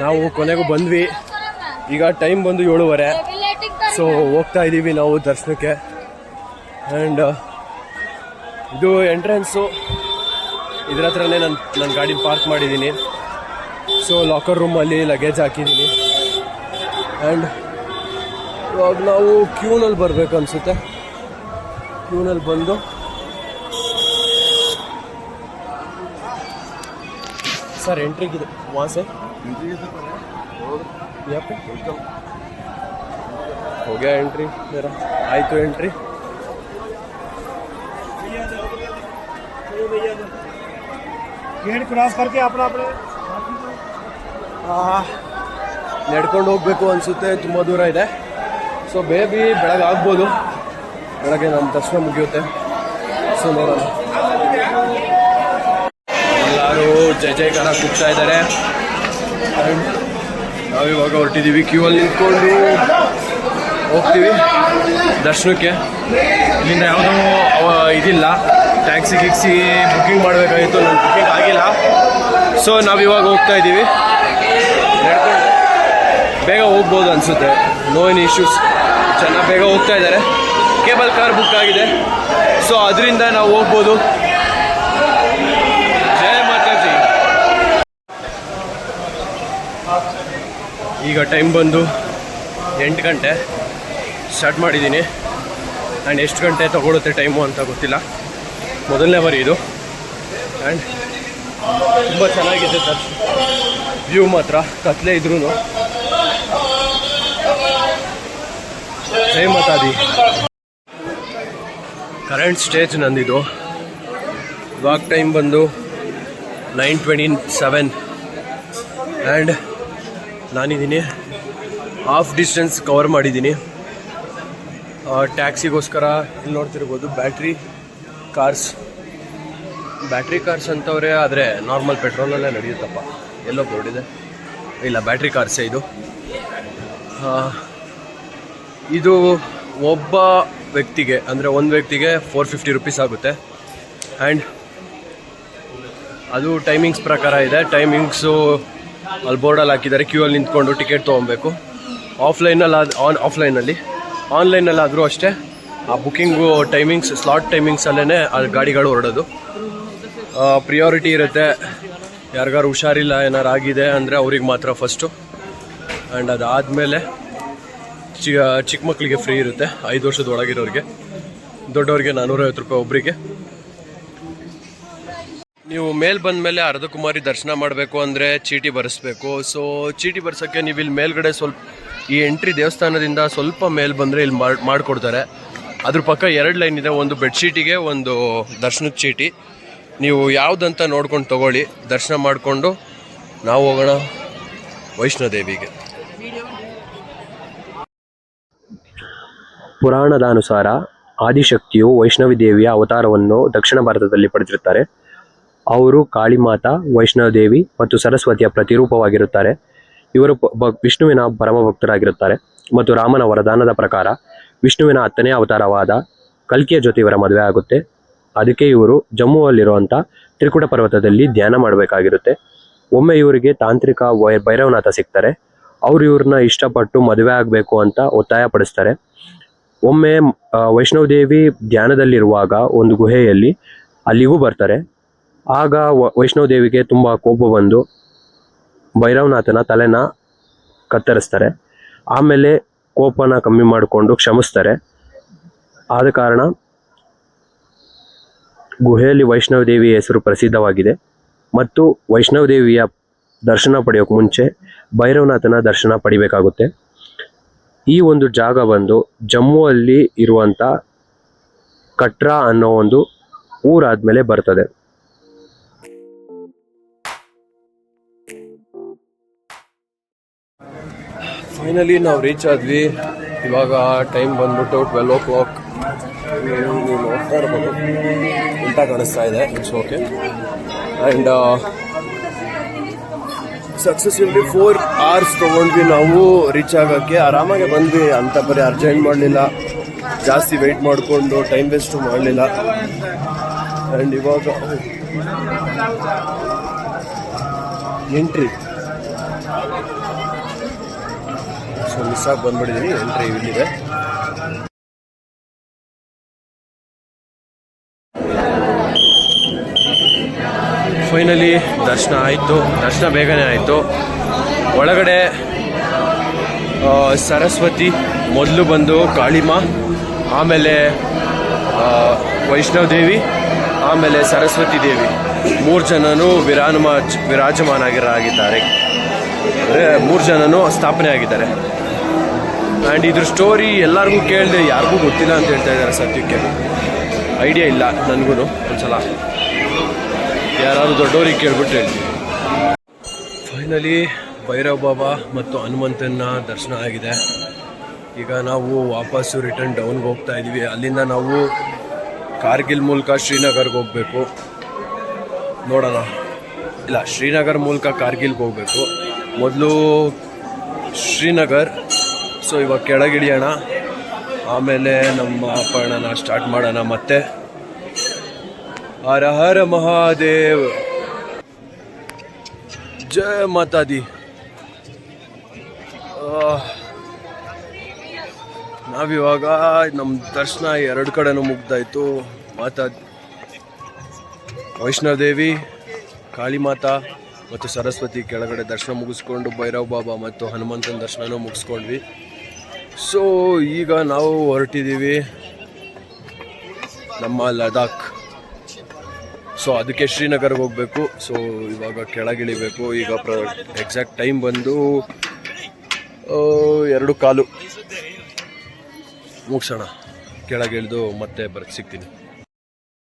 ನಾವು ಕೊನೆಗೂ ಬಂದ್ವಿ. ಈಗ ಟೈಮ್ ಬಂದು 7:30. ಸೊ ಹೋಗ್ತಾ ಇದ್ದೀವಿ ನಾವು ದರ್ಶನಕ್ಕೆ. ಆ್ಯಂಡ್ ಇದು ಎಂಟ್ರೆನ್ಸು. ಇದ್ರ ಹತ್ರನೇ ನನ್ನ ಗಾಡಿ ಪಾರ್ಕ್ ಮಾಡಿದ್ದೀನಿ. ಸೊ ಲಾಕರ್ ರೂಮಲ್ಲಿ ಲಗೇಜ್ ಹಾಕಿದ್ದೀನಿ. ಆ್ಯಂಡ್ ಇವಾಗ ನಾವು ಕ್ಯೂನಲ್ಲಿ ಬರಬೇಕು ಅನಿಸುತ್ತೆ. ಕ್ಯೂನಲ್ಲಿ ಬಂದು ಸರ್ ಎಂಟ್ರಿಗಿದೆ ವಾಸೆ हो गया एंट्री मेरा. आयतो एंट्री. गेट क्रॉस करके अपना अपने ನಡ್ಕೊಂಡು ಹೋಗ್ಬೇಕು ಅನಿಸುತ್ತೆ. ತುಂಬ ದೂರ ಇದೆ. ಸೊ ಬೇಬಿ ಬೆಳಗ್ಗೆ ಆಗ್ಬೋದು. ಬೆಳಗ್ಗೆ ನಮ್ಮ ದರ್ಶನ ಮುಗಿಯುತ್ತೆ. ಸೊ ನೋಡೋಣ. ಎಲ್ಲರೂ ಜಯ ಜಯಕಾರ ಕೂಗ್ತಾ ಇದ್ದಾರೆ. ನಾವಿವಾಗ ಹೊರಟಿದ್ದೀವಿ. ಕ್ಯೂ ಅಲ್ಲಿ ನಿಂತ್ಕೊಂಡು ಹೋಗ್ತೀವಿ ದರ್ಶನಕ್ಕೆ. ಇಲ್ಲಿಂದ ಯಾವುದೋ ಇದಿಲ್ಲ, ಟ್ಯಾಕ್ಸಿ ಗಿಕ್ಸಿ ಬುಕ್ಕಿಂಗ್ ಮಾಡಬೇಕಾಗಿತ್ತು. ನನ್ನ ಬುಕ್ಕಿಂಗ್ ಆಗಿಲ್ಲ. ಸೊ ನಾವಿವಾಗ ಹೋಗ್ತಾ ಇದ್ದೀವಿ. ಬೇಗ ಹೋಗ್ಬೋದು ಅನಿಸುತ್ತೆ. No any issues. ಚೆನ್ನಾಗಿ ಬೇಗ ಹೋಗ್ತಾ ಇದ್ದಾರೆ. ಕೇಬಲ್ ಕಾರ್ ಬುಕ್ ಆಗಿದೆ. ಸೊ ಅದರಿಂದ ನಾವು ಹೋಗ್ಬೋದು. ಜಯ ಮಾತಾಜಿ. ಈಗ ಟೈಮ್ ಬಂದು 8 ಗಂಟೆ. ಸ್ಟಾರ್ಟ್ ಮಾಡಿದ್ದೀನಿ. ಆ್ಯಂಡ್ ಎಷ್ಟು ಗಂಟೆ ತೊಗೊಳುತ್ತೆ ಟೈಮು ಅಂತ ಗೊತ್ತಿಲ್ಲ. ಮೊದಲನೇ ಬಾರಿ ಇದು. ಆ್ಯಂಡ್ ತುಂಬ ಚೆನ್ನಾಗಿದೆ ದರ್ಶನ. ವ್ಯೂ ಮಾತ್ರ ಕತ್ಲೆ ಇದ್ರೂ ಜೈ ಮಾತಾದಿ. Current stage ನಂದಿದು. ಇವಾಗ ಟೈಮ್ ಬಂದು 9:27. ಆ್ಯಂಡ್ ನಾನಿದ್ದೀನಿ ಹಾಫ್ ಡಿಸ್ಟೆನ್ಸ್ ಕವರ್ ಮಾಡಿದ್ದೀನಿ. ಟ್ಯಾಕ್ಸಿಗೋಸ್ಕರ ಇಲ್ಲಿ ನೋಡ್ತಿರ್ಬೋದು ಬ್ಯಾಟ್ರಿ ಕಾರ್ಸ್ ಅಂತವ್ರೆ. ಆದರೆ ನಾರ್ಮಲ್ ಪೆಟ್ರೋಲಲ್ಲೇ ನಡೆಯುತ್ತಪ್ಪ. ಎಲ್ಲೋ ಬೋರ್ಡಿದೆ. ಇಲ್ಲ, ಬ್ಯಾಟ್ರಿ ಕಾರ್ಸೇ ಇದು. ಇದು ಒಬ್ಬ ವ್ಯಕ್ತಿಗೆ, ಅಂದರೆ ಒಂದು ವ್ಯಕ್ತಿಗೆ 450 ರೂಪೀಸ್ ಆಗುತ್ತೆ. ಆ್ಯಂಡ್ ಅದು ಟೈಮಿಂಗ್ಸ್ ಪ್ರಕಾರ ಇದೆ. ಟೈಮಿಂಗ್ಸು ಅಲ್ಲಿ ಬೋರ್ಡಲ್ಲಿ ಹಾಕಿದ್ದಾರೆ. ಕ್ಯೂ ಅಲ್ಲಿ ನಿಂತ್ಕೊಂಡು ಟಿಕೆಟ್ ತೊಗೊಬೇಕು. ಆನ್ಲೈನಲ್ಲಾದರೂ ಅಷ್ಟೇ. ಆ ಬುಕ್ಕಿಂಗು ಟೈಮಿಂಗ್ಸ್, ಸ್ಲಾಟ್ ಟೈಮಿಂಗ್ಸಲ್ಲೇ ಅಲ್ಲಿ ಗಾಡಿಗಳು ಹೊರಡೋದು. ಪ್ರಿಯಾರಿಟಿ ಇರುತ್ತೆ. ಯಾರಿಗಾರು ಹುಷಾರಿಲ್ಲ, ಏನಾರು ಆಗಿದೆ ಅಂದರೆ ಅವ್ರಿಗೆ ಮಾತ್ರ ಫಸ್ಟು. ಆ್ಯಂಡ್ ಅದಾದಮೇಲೆ ಚಿಕ್ಕ ಮಕ್ಕಳಿಗೆ ಫ್ರೀ ಇರುತ್ತೆ. 5 ವರ್ಷದ ಒಳಗಿರೋರಿಗೆ. ದೊಡ್ಡವ್ರಿಗೆ 450 ರೂಪಾಯಿ ಒಬ್ಬರಿಗೆ. ನೀವು ಮೇಲೆ ಬಂದ ಮೇಲೆ ಅರ್ಧಕುಮಾರಿ ದರ್ಶನ ಮಾಡಬೇಕು ಅಂದರೆ ಚೀಟಿ ಬರೆಸ್ಬೇಕು. ಸೊ ಚೀಟಿ ಬರ್ಸೋಕ್ಕೆ ನೀವು ಇಲ್ಲಿ ಮೇಲ್ಗಡೆ ಸ್ವಲ್ಪ ಈ ಎಂಟ್ರಿ ದೇವಸ್ಥಾನದಿಂದ ಸ್ವಲ್ಪ ಮೇಲೆ ಬಂದರೆ ಇಲ್ಲಿ ಮಾಡಿಕೊಡ್ತಾರೆ. ಅದ್ರ ಪಕ್ಕ 2 ಲೈನ್ ಇದೆ. ಒಂದು ಬೆಡ್ಶೀಟಿಗೆ, ಒಂದು ದರ್ಶನದ ಚೀಟಿ. ನೀವು ಯಾವುದಂತ ನೋಡ್ಕೊಂಡು ತೊಗೊಳ್ಳಿ. ದರ್ಶನ ಮಾಡಿಕೊಂಡು ನಾವು ಹೋಗೋಣ ವೈಷ್ಣೋದೇವಿಗೆ. ಪುರಾಣದ ಅನುಸಾರ ಆದಿಶಕ್ತಿಯು ವೈಷ್ಣವಿ ದೇವಿಯ ಅವತಾರವನ್ನು ದಕ್ಷಿಣ ಭಾರತದಲ್ಲಿ ಪಡೆದಿರುತ್ತಾರೆ. ಅವರು ಕಾಳಿಮಾತಾ, ವೈಷ್ಣೋದೇವಿ ಮತ್ತು ಸರಸ್ವತಿಯ ಪ್ರತಿರೂಪವಾಗಿರುತ್ತಾರೆ. ಇವರು ವಿಷ್ಣುವಿನ ಪರಮ ಭಕ್ತರಾಗಿರುತ್ತಾರೆ. ಮತ್ತು ರಾಮನ ವರದಾನದ ಪ್ರಕಾರ ವಿಷ್ಣುವಿನ 10ನೇ ಅವತಾರವಾದ ಕಲ್ಕಿಯ ಜೊತೆ ಇವರ ಮದುವೆ ಆಗುತ್ತೆ. ಅದಕ್ಕೆ ಇವರು ಜಮ್ಮುವಲ್ಲಿರುವಂಥ ತ್ರಿಕುಟ ಪರ್ವತದಲ್ಲಿ ಧ್ಯಾನ ಮಾಡಬೇಕಾಗಿರುತ್ತೆ. ಒಮ್ಮೆ ಇವರಿಗೆ ತಾಂತ್ರಿಕ ಭೈರವನಾಥ ಸಿಗ್ತಾರೆ. ಅವರು ಇವ್ರನ್ನ ಇಷ್ಟಪಟ್ಟು ಮದುವೆ ಆಗಬೇಕು ಅಂತ ಒತ್ತಾಯ ಪಡಿಸ್ತಾರೆ. ಒಮ್ಮೆ ವೈಷ್ಣೋದೇವಿ ಧ್ಯಾನದಲ್ಲಿರುವಾಗ ಒಂದು ಗುಹೆಯಲ್ಲಿ ಅಲ್ಲಿಗೂ ಬರ್ತಾರೆ. ಆಗ ವೈಷ್ಣೋದೇವಿಗೆ ತುಂಬ ಕೋಪ ಬಂದು ಭೈರವನಾಥನ ತಲೆನ ಕತ್ತರಿಸ್ತಾರೆ. ಆಮೇಲೆ ಕೋಪನ ಕಮ್ಮಿ ಮಾಡಿಕೊಂಡು ಕ್ಷಮಿಸ್ತಾರೆ. ಆದ ಕಾರಣ ಗುಹೆಯಲ್ಲಿ ವೈಷ್ಣೋದೇವಿಯ ಹೆಸರು ಪ್ರಸಿದ್ಧವಾಗಿದೆ. ಮತ್ತು ವೈಷ್ಣೋದೇವಿಯ ದರ್ಶನ ಪಡೆಯೋಕೆ ಮುಂಚೆ ಭೈರವನಾಥನ ದರ್ಶನ ಪಡಿಬೇಕಾಗುತ್ತೆ. ಈ ಒಂದು ಜಾಗ ಬಂದು ಜಮ್ಮುವಲ್ಲಿ ಇರುವಂಥ ಕಟ್ರಾ ಅನ್ನೋ ಒಂದು ಊರಾದ್ಮೇಲೆ ಬರ್ತದೆ. ಫೈನಲಿ ನಾವು ರೀಚ್ ಆದ್ವಿ. ಇವಾಗ ಟೈಮ್ ಬಂದ್ಬಿಟ್ಟು 12 o'clock. ನೀವು ನೋಡ್ತಾ ಇರ್ಬೋದು, ಉಲ್ಟಾ ಕಾಣಿಸ್ತಾ ಇದೆ. It's okay. And successfully 4 hours ತೊಗೊಂಡ್ವಿ ನಾವು ರೀಚ್ ಆಗೋಕ್ಕೆ. ಆರಾಮಾಗೆ ಬಂದ್ವಿ. ಅಂತ ಬರೀ ಅರ್ಜೆಂಟ್ ಮಾಡಲಿಲ್ಲ, ಜಾಸ್ತಿ ವೆಯ್ಟ್ ಮಾಡಿಕೊಂಡು ಟೈಮ್ ವೇಸ್ಟು ಮಾಡಲಿಲ್ಲ. ಆ್ಯಂಡ್ ಇವಾಗ ಎಂಟ್ರಿ ಸೊ ಮಿಸ್ ಆಗಿ ಬಂದ್ಬಿಟ್ಟಿದ್ದೀನಿ. ಎಂಟ್ರಿ ಇಲ್ಲಿದೆ. ಫೈನಲಿ ದರ್ಶನ ಆಯಿತು. ದರ್ಶನ ಬೇಗನೆ ಆಯಿತು. ಒಳಗಡೆ ಸರಸ್ವತಿ ಮೊದಲು ಬಂದು ಕಾಳಿಮಾ, ಆಮೇಲೆ ವೈಷ್ಣವದೇವಿ, ಆಮೇಲೆ ಸರಸ್ವತಿ ದೇವಿ 3 ಜನನೂ ವಿರಾಜಮಾನಾಗಿದ್ದಾರೆ. ಅಂದರೆ 3 ಜನನೂ ಸ್ಥಾಪನೆ ಆಗಿದ್ದಾರೆ. ಆ್ಯಂಡ್ ಇದ್ರ ಸ್ಟೋರಿ ಎಲ್ಲರಿಗೂ ಕೇಳಿದೆ, ಯಾರಿಗೂ ಗೊತ್ತಿಲ್ಲ ಅಂತ ಹೇಳ್ತಾ ಇದ್ದಾರೆ. ಸದ್ಯಕ್ಕೆ ಐಡಿಯಾ ಇಲ್ಲ ನನಗೂ. ಒಂದ್ಸಲ ಯಾರಾದ್ರು ದೊಡ್ಡವ್ರಿಗೆ ಕೇಳ್ಬಿಟ್ಟು ಹೇಳ್ತೀವಿ. ಫೈನಲಿ ಭೈರವ್ ಬಾಬಾ ಮತ್ತು ಹನುಮಂತನ ದರ್ಶನ ಆಗಿದೆ. ಈಗ ನಾವು ವಾಪಸ್ಸು ರಿಟರ್ನ್ ಡೌನ್ಗೆ ಹೋಗ್ತಾ ಇದ್ದೀವಿ. ಅಲ್ಲಿಂದ ನಾವು ಕಾರ್ಗಿಲ್ ಮೂಲಕ ಶ್ರೀನಗರ್ಗೆ ಹೋಗಬೇಕು. ನೋಡೋಣ. ಇಲ್ಲ, ಶ್ರೀನಗರ್ ಮೂಲಕ ಕಾರ್ಗಿಲ್ಗೆ ಹೋಗಬೇಕು. ಮೊದಲು ಶ್ರೀನಗರ್. ಸೊ ಇವಾಗ ಕೆಳಗಿಳಿಯೋಣ, ಆಮೇಲೆ ನಮ್ಮ ಪಯಣನ ಸ್ಟಾರ್ಟ್ ಮಾಡೋಣ ಮತ್ತೆ. ಹರ ಹರ ಮಹಾದೇವ್, ಜಯ ಮಾತಾ ದಿ. ನಾವಿವಾಗ ನಮ್ಮ ದರ್ಶನ 2 ಕಡೆನೂ ಮುಗ್ದಾಯಿತು. ಮಾತಾ ವೈಷ್ಣವದೇವಿ, ಕಾಳಿ ಮಾತಾ ಮತ್ತು ಸರಸ್ವತಿ ಕೆಳಗಡೆ ದರ್ಶನ ಮುಗಿಸ್ಕೊಂಡು ಭೈರವ್ ಬಾಬಾ ಮತ್ತು ಹನುಮಂತನ ದರ್ಶನನೂ ಮುಗಿಸ್ಕೊಂಡ್ವಿ. ಸೊ ಈಗ ನಾವು ಹೊರಟಿದ್ದೀವಿ ನಮ್ಮ ಲಡಾಖ್. ಸೊ ಅದಕ್ಕೆ ಶ್ರೀನಗರ್ಗೆ ಹೋಗಬೇಕು. ಸೊ ಇವಾಗ ಕೆಳಗಿಳಿಬೇಕು. ಈಗ ಎಕ್ಸಾಕ್ಟ್ ಟೈಮ್ ಬಂದು 2:15. ಮುಗಿಸೋಣ. ಕೆಳಗಿಳಿದು ಮತ್ತೆ ಸಿಗ್ತೀನಿ.